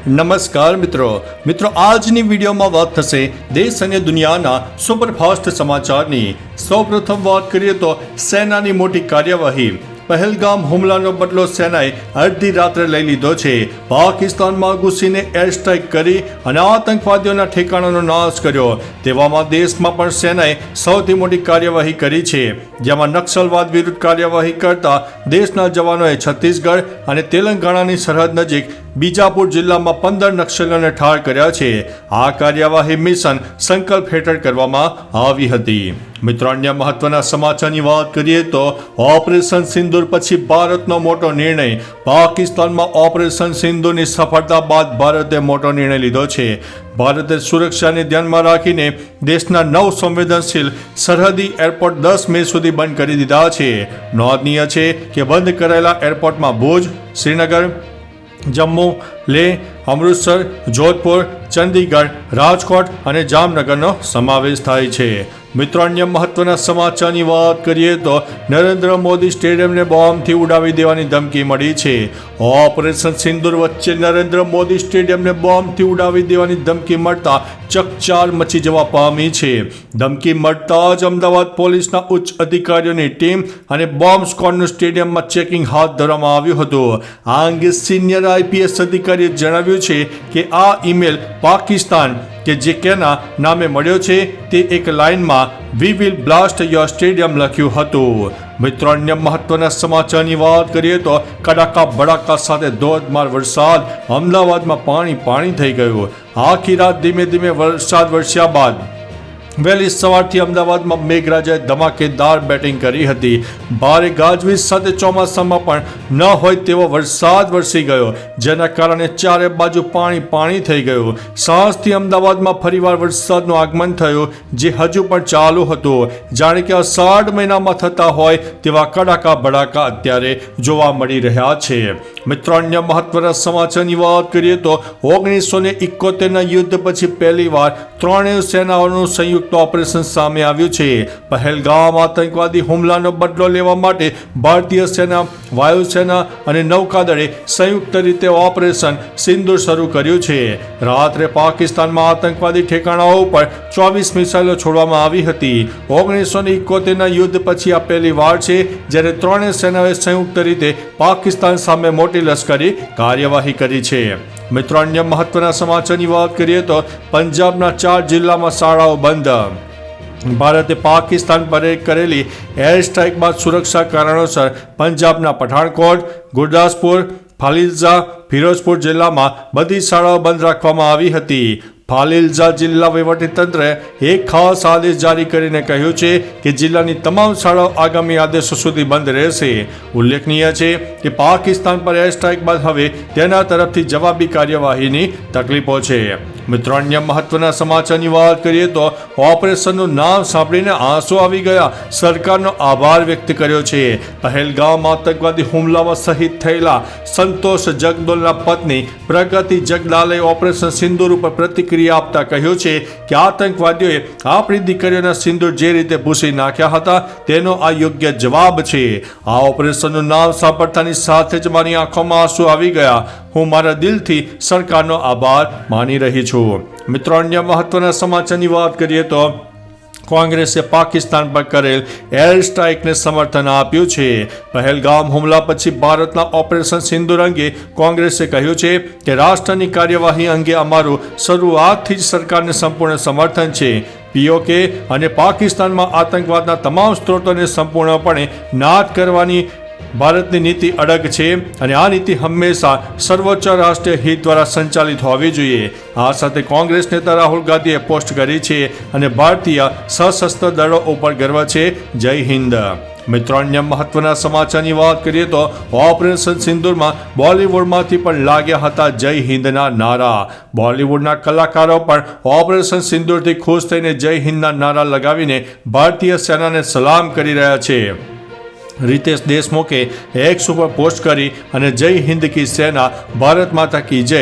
નમસ્કાર મિત્રો આજની વિડીયોમાં વાત થશે દેશ અને દુનિયાના સુપરફાસ્ટ સમાચારની। સૌપ્રથમ વાત કરીએ તો સેનાની મોટી કાર્યવાહી। પહેલગામ હુમલાનો બદલો સેનાએ અડધી રાત્રે લઈ લીધો છે। પાકિસ્તાનમાં ઘૂસીને એર સ્ટ્રાઇક કરી અને આતંકવાદીઓના ઠેકાણાનો નાશ કર્યો। તેવામાં દેશમાં પણ સેનાએ સૌથી મોટી કાર્યવાહી કરી છે, જેમાં નક્સલવાદ વિરુદ્ધ કાર્યવાહી કરતા દેશના જવાનોએ છત્તીસગઢ અને તેલંગાણાની સરહદ નજીક બીજાપુર જિલ્લામાં 15 નક્સલીઓને ઠાર કર્યા છે। આ કાર્યવાહી મિશન સંકલ્પ હેઠળ કરવામાં આવી હતી। મિત્રો, અન્ય મહત્વના સમાચારની વાત કરીએ તો ઓપરેશન સિંદૂર પછી ભારતનો મોટો નિર્ણય। પાકિસ્તાનમાં ઓપરેશન સિંદૂરની સફળતા બાદ ભારતે મોટો નિર્ણય લીધો છે। ભારતે સુરક્ષાને ધ્યાનમાં રાખીને દેશના 9 સંવેદનશીલ સરહદી એરપોર્ટ 10 મે સુધી બંધ કરી દીધા છે। નોંધનીય છે કે બંધ કરાયેલા એરપોર્ટમાં ભુજ, શ્રીનગર, જમ્મુ, લેહ, અમૃતસર, જોધપુર, ચંદીગઢ, રાજકોટ અને જામનગરનો સમાવેશ થાય છે। મિત્રો, અન્ય મહત્વના સમાચારની વાત કરીએ તો નરેન્દ્ર મોદી સ્ટેડિયમને બોમ્બથી ઉડાવી દેવાની ધમકી મળી છે। ઓપરેશન સિંદૂર વચ્ચે નરેન્દ્ર મોદી સ્ટેડિયમને બોમ્બથી ઉડાવી દેવાની ધમકી મળતા ચકચાર મચી જવા પામી છે। ધમકી મળતા જ અમદાવાદ પોલીસના ઉચ્ચ અધિકારીઓની ટીમ અને બોમ્બ સ્ક્વોડનું સ્ટેડિયમમાં ચેકિંગ હાથ ધરવામાં આવ્યું હતું। આ અંગે સિનિયર આઈપીએસ અધિકારીએ જણાવ્યું છે કે આ ઈમેલ પાકિસ્તાન કે જે કેના નામે મળ્યો છે તે એક લાઇનમાં we will blast your stadium લખ્યું હતું। મિત્રો, અન્ય મહત્વના સમાચારની વાત કરીએ તો કડાકા ભડાકા સાથે ધોધમાર વરસાદ। અમદાવાદમાં પાણી થઈ ગયું। આખી રાત ધીમે ધીમે વરસાદ વરસ્યા બાદ વહેલી સવારથી અમદાવાદમાં મેઘરાજાએ ધમાકેદાર બેટિંગ કરી હતી। ભારે ગાજવીજ સાથે ચોમાસામાં પણ ન હોય તેવો વરસાદ વરસી ગયો, જેના કારણે ચારે બાજુ પાણી થઈ ગયું। સાંજથી અમદાવાદમાં ફરીવાર વરસાદનું આગમન થયું, જે હજુ પણ ચાલુ હતું। જાણે કે અષાઢ મહિનામાં થતા હોય તેવા કડાકા ભડાકા અત્યારે જોવા મળી રહ્યા છે। મિત્રો, અન્ય મહત્વના સમાચારની વાત કરીએ તો 1971ના યુદ્ધ પછી પહેલીવાર ત્રણેય સેનાઓનું સંયુક્ત ઓપરેશન સામે આવ્યું છે। પહેલગામ આતંકવાદી હુમલાનો બદલો લેવા માટે ભારતીય સેના, વાયુસેના અને નૌકાદળે સંયુક્ત રીતે ઓપરેશન સિંદૂર શરૂ કર્યું છે। રાત્રે પાકિસ્તાનમાં આતંકવાદી ઠેકાણાઓ ઉપર 24 મિસાઇલો છોડવામાં આવી હતી। 1971ના યુદ્ધ પછી આ પહેલી વાર છે જ્યારે ત્રણેય સેનાઓએ સંયુક્ત રીતે પાકિસ્તાન સામે મોટી લશ્કરી કાર્યવાહી કરી છે। મિત્રો, અન્ય મહત્વના સમાચારની વાત કરીએ તો પંજાબના 4 જિલ્લામાં શાળાઓ બંધ। ભારતે પાકિસ્તાન પર કરેલી એર સ્ટ્રાઇક બાદ સુરક્ષા કારણોસર પંજાબના પઠાણકોટ, ગુરદાસપુર, ફાલિલ્ઝા, ફિરોઝપુર જિલ્લામાં બધી શાળાઓ બંધ રાખવામાં આવી હતી। ફાલિલ્ઝા જિલ્લા વહીવટીતંત્રએ એક ખાસ આદેશ જારી કરીને કહ્યું છે કે જિલ્લાની તમામ શાળાઓ આગામી આદેશો સુધી બંધ રહેશે। ઉલ્લેખનીય છે કે પાકિસ્તાન પર એર સ્ટ્રાઇક બાદ હવે તેના તરફથી જવાબી કાર્યવાહીની તકલીફો છે। મિત્રો, અન્ય મહત્વના સમાચારની વાત કરીએ તો ઓપરેશનનું નામ સાંભળીને આંસુ આવી ગયા। સરકારનો આભાર વ્યક્ત કર્યો છે। પહેલગામ આતંકવાદી હુમલામાં શહીદ થયેલા સંતોષ જગદોલના પત્ની પ્રગતિ જગદાલે ઓપરેશન સિંદૂર ઉપર પ્રતિક્રિયા આપતા કહ્યું છે કે આતંકવાદીઓએ આપણી દીકરીઓના સિંદૂર જે રીતે ભૂંસી નાખ્યા હતા તેનો આ યોગ્ય જવાબ છે। આ ઓપરેશનનું નામ સાંભળતાની સાથે જ મારી આંખોમાં આંસુ આવી ગયા। હું મારા દિલથી સરકારનો આભાર માની રહી છું। મિત્રો, અન્ય મહત્વના સમાચારની વાત કરીએ તો કોંગ્રેસે પાકિસ્તાન પર કરેલ એર સ્ટ્રાઇકને સમર્થન આપ્યું છે। પહેલગામ હુમલા પછી ભારતના ઓપરેશન સિંદૂર અંગે કોંગ્રેસે કહ્યું છે કે રાષ્ટ્રની કાર્યવાહી અંગે અમારું શરૂઆતથી જ સરકારને સંપૂર્ણ સમર્થન છે। પીઓકે અને પાકિસ્તાનમાં આતંકવાદના તમામ સ્ત્રોતોને સંપૂર્ણપણે નાશ કરવાની ભારતની નીતિ અડગ છે અને આ નીતિ હંમેશા સર્વોચ્ચ રાષ્ટ્રીય હિત દ્વારા સંચાલિત હોવી જોઈએ। આ સાથે કોંગ્રેસ નેતા રાહુલ ગાંધીએ પોસ્ટ કરી છે અને ભારતીય સશસ્ત્ર દળો ઉપર ગર્વ છે। જય હિન્દ। મિત્રો, અન્ય મહત્વના સમાચારની વાત કરીએ તો ઓપરેશન સિંદૂરમાં બોલિવૂડમાંથી પણ લાગ્યા હતા જય હિન્દના નારા। બોલિવૂડના કલાકારો પણ ઓપરેશન સિંદૂરથી ખુશ થઈને જય હિન્દના નારા લગાવીને ભારતીય સેનાને સલામ કરી રહ્યા છે। रितेश देशमुखे एक्स पर पोस्ट करी અને જય હિન્દ કી સેના, ભારત માતા કી જય।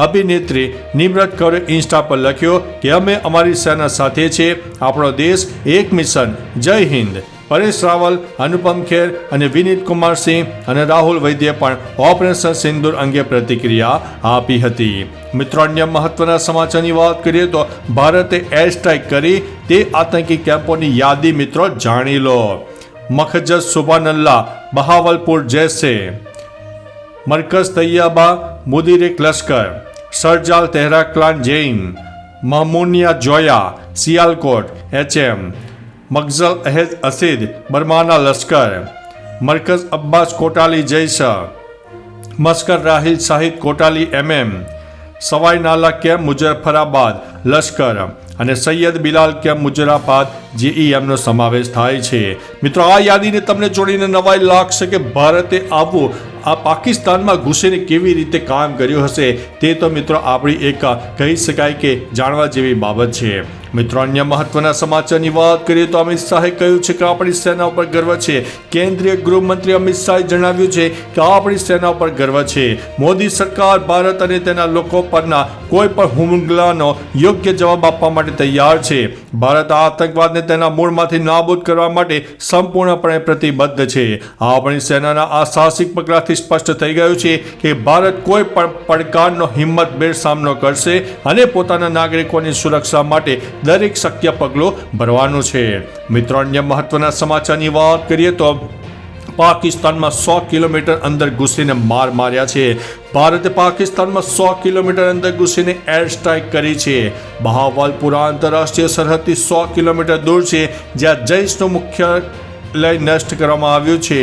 અભિનેત્રી નિમ્રત કૌરે ઇન્સ્ટા પર લખ્યો કે અમે અમારી સેના સાથે છે, આપણો દેશ એક મિશન, જય હિન્દ। પરેશ રાવલ, અનુપમ ખેર અને વિનીત કુમાર સિંહ અને રાહુલ વૈદ્યે પણ ઓપરેશન સિંદૂર અંગે પ્રતિક્રિયા આપી હતી। મિત્રો અન્ય મહત્વના સમાચારની વાત કરીએ તો ભારતે એર સ્ટ્રાઇક કરી તે આતંકી કેમ્પોની યાદી મિત્રો જાણી લો. મખજસ સુબાનલ્લા બહાવલપુર જૈસે, મરકઝ તૈયાબા મુદીર લશ્કર, સરજાલ તેહરા ક્લાન જૈન, महमूनिया जोया सियालकोट HM, मगजल अहद असीद बर्माना लश्कर, मरकज अब्बास कोटाली जैसा, मस्कर राहिल शाहिद कोटाली MM, सवाई नाला कैम्प मुजफ्फराबाद लश्कर અને સૈયદ બિલાલ કેમ્પ મુજરાબાદ JEM નો સમાવેશ થાય છે. મિત્રો આ યાદીને તમને જોડીને નવાઈ લાગશે કે ભારતે આવું આ પાકિસ્તાનમાં ઘૂસીને કેવી રીતે કામ કર્યું હશે. તે તો મિત્રો આપણી એક કહી શકાય કે જાણવા જેવી બાબત છે. મિત્રો અન્ય મહત્વના સમાચારની વાત કરીએ તો અમિત શાહે કહ્યું છે કે આપણી સેના ઉપર ગર્વ છે. કેન્દ્રીય ગૃહમંત્રી અમિત શાહે જણાવ્યું છે કે આપણી સેના ઉપર ગર્વ છે. મોદી સરકાર ભારત અને તેના લોકો પરના કોઈ પણ હુમલાનો યોગ્ય જવાબ આપવા માટે તૈયાર છે. ભારત આતંકવાદને તેના મૂળમાંથી નાબૂદ કરવા માટે સંપૂર્ણપણે પ્રતિબદ્ધ છે. આપણી સેનાના આ સાહસિક પગલાથી સ્પષ્ટ થઈ ગયું છે કે ભારત કોઈ પણ પડકારનો હિંમતભેર સામનો કરશે અને પોતાના નાગરિકોની સુરક્ષા માટે દરેક શક્ય પગલું ભરવાનું છે. મિત્રો અન્ય મહત્વના સમાચારની વાત કરીએ તો પાકિસ્તાનમાં 100 કિલોમીટર અંદર ઘૂસીને માર્યા છે. ભારતે પાકિસ્તાનમાં 100 કિલોમીટર અંદર ઘૂસીને એર સ્ટ્રાઇક કરી છે. બહાવલપુરા આંતરરાષ્ટ્રીય સરહદથી 100 કિલોમીટર દૂર છે, જ્યાં જૈશનું મુખ્યાલય નષ્ટ કરવામાં આવ્યું છે.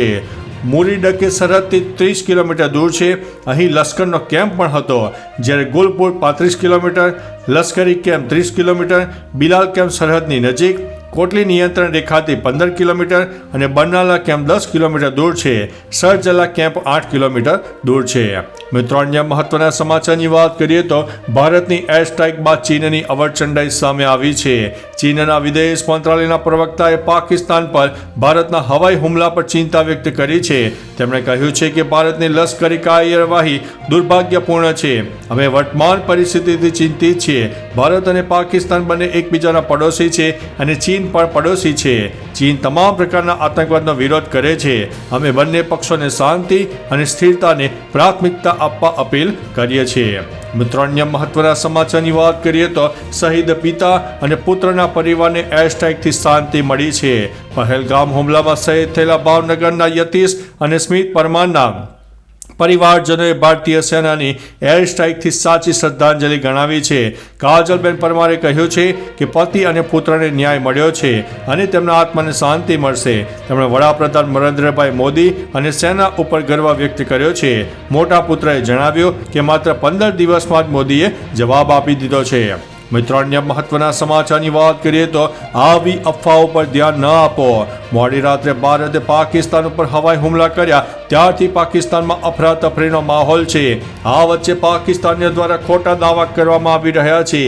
મુરીડકે સરહદથી 30 કિલોમીટર દૂર છે. અહીં લશ્કરનો કેમ્પ પણ હતો. જ્યારે ગુલપુર 35 કિલોમીટર, લશ્કરી કેમ્પ 30 કિલોમીટર, બિલાલ કેમ્પ સરહદની નજીક, કોટલી નિયંત્રણ રેખાથી 15 કિલોમીટર અને બરનાલા કેમ્પ 10 કિલોમીટર દૂર છે. સરજલા કેમ્પ 8 કિલોમીટર દૂર છે. મિત્રો અન્ય મહત્વના સમાચારની વાત કરીએ તો ભારતની એર સ્ટ્રાઇક બાદ ચીનની અવરચંડાઈ સામે આવી છે. ચીનના વિદેશ મંત્રાલયના પ્રવક્તાએ પાકિસ્તાન પર ભારતના હવાઈ હુમલા પર ચિંતા વ્યક્ત કરી છે. તેમણે કહ્યું છે કે ભારતની લશ્કરી કાર્યવાહી દુર્ભાગ્યપૂર્ણ છે. અમે વર્તમાન પરિસ્થિતિથી ચિંતિત છીએ. ભારત અને પાકિસ્તાન બંને એકબીજાના પડોશી છે અને ચીન પણ પડોશી છે. ચીન તમામ પ્રકારના આતંકવાદનો વિરોધ કરે છે. અમે બંને પક્ષોને શાંતિ અને સ્થિરતાને પ્રાથમિકતા આપવા અપીલ કરીએ છીએ. મિત્રો અન્ય મહત્વના સમાચારની વાત કરીએ તો શહીદ પિતા અને પુત્રના પરિવારને એર સ્ટ્રાઇકથી શાંતિ મળી છે. પહેલગામ હુમલામાં શહીદ થયેલા ભાવનગરના યતીશ અને સ્મિત પરમારના પરિવારજનોએ ભારતીય સેનાની એર સ્ટ્રાઇકથી સાચી શ્રદ્ધાંજલિ ગણાવી છે. કાજલબેન પરમારે કહ્યું છે કે પતિ અને પુત્રને ન્યાય મળ્યો છે અને તેમના આત્માને શાંતિ મળશે. તેમણે વડાપ્રધાન નરેન્દ્રભાઈ મોદી અને સેના ઉપર ગર્વ વ્યક્ત કર્યો છે. મોટા પુત્રએ જણાવ્યું કે માત્ર 15 દિવસમાં જ મોદીએ જવાબ આપી દીધો છે. મિત્રો અન્ય મહત્વના સમાચારની વાત કરીએ તો આવી અફવાઓ પર ધ્યાન ન આપો. મોડી રાત્રે ભારતે પાકિસ્તાન ઉપર હવાઈ હુમલા કર્યા ત્યારથી પાકિસ્તાનમાં અફરાતફરીનો માહોલ છે. આ વચ્ચે પાકિસ્તાનીઓ દ્વારા ખોટા દાવા કરવામાં આવી રહ્યા છે.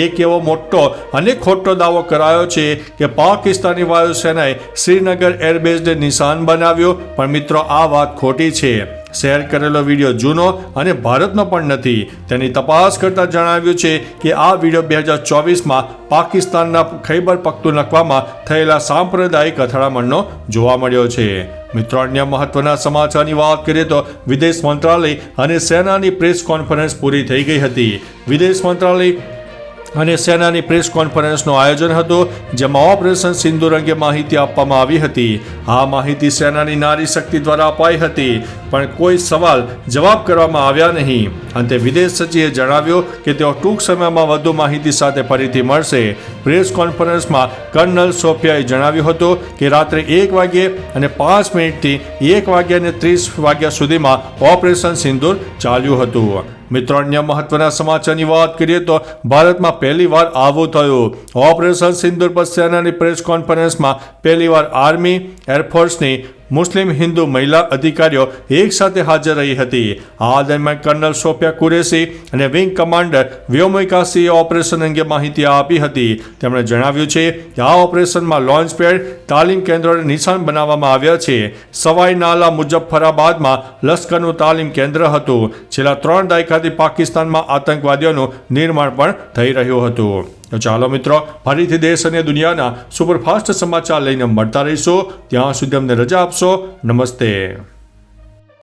એક એવો મોટો અને ખોટો દાવો કરાયો છે કે પાકિસ્તાની વાયુસેનાએ શ્રીનગર એરબેઝને નિશાન બનાવ્યો, પણ મિત્રો આ વાત ખોટી છે. શેર કરેલો વિડીયો જૂનો અને ભારતનો પણ નથી. તેની તપાસ કરતા જણાવ્યું છે કે આ વિડીયો 2024માં પાકિસ્તાનના ખૈબર પખ્તુનખ્વામાં થયેલા સાંપ્રદાયિક અથડામણનો જોવા મળ્યો છે. મિત્રો અન્ય મહત્વના સમાચારની વાત કરીએ તો વિદેશ મંત્રાલય અને સેનાની પ્રેસ કોન્ફરન્સ પૂરી થઈ ગઈ હતી. વિદેશ મંત્રાલય અને સેનાની પ્રેસ કોન્ફરન્સનું આયોજન હતું, જેમાં ઓપરેશન સિંદૂર અંગે માહિતી આપવામાં આવી હતી. આ માહિતી સેનાની નારી શક્તિ દ્વારા અપાઈ હતી, પણ કોઈ સવાલ જવાબ કરવામાં આવ્યા નહીં. અંતે વિદેશ સચિવે જણાવ્યું કે તેઓ ટૂંક સમયમાં વધુ માહિતી સાથે ફરીથી મળશે. પ્રેસ કોન્ફરન્સમાં કર્નલ સોફિયાએ જણાવ્યું હતું કે રાત્રે 1 વાગ્યે અને 5 મિનિટથી 1 વાગ્યા અને 30 વાગ્યા સુધીમાં ઓપરેશન સિંદૂર ચાલ્યું હતું. મિત્રો અન્ય મહત્વના સમાચારની વાત કરીએ તો ભારતમાં પહેલીવાર આવું થયું. ઓપરેશન સિંદૂર પર સેનાની પ્રેસ કોન્ફરન્સમાં પહેલીવાર આર્મી, એરફોર્સની મુસ્લિમ હિન્દુ મહિલા અધિકારીઓ એક સાથે હાજર રહી હતી. આ દરમિયાન કર્નલ સોફિયા કુરેશી અને વિંગ કમાન્ડર વ્યોમિકા સિંહે ઓપરેશન અંગે માહિતી આપી હતી. તેમણે જણાવ્યું છે કે આ ઓપરેશનમાં લોન્ચ પેડ, તાલીમ કેન્દ્રોને નિશાન બનાવવામાં આવ્યા છે. સવાઈ નાલા મુજફ્ફરાબાદમાં લશ્કરનું તાલીમ કેન્દ્ર હતું. છેલ્લા 3 દાયકાથી પાકિસ્તાનમાં આતંકવાદીઓનું નિર્માણ પણ થઈ રહ્યું હતું. તો ચાલો મિત્રો, ફરીથી દેશ અને દુનિયાના સુપરફાસ્ટ સમાચાર લઈને મળતા રહીશું. ત્યાં સુધી અમને રજા આપશો. નમસ્તે.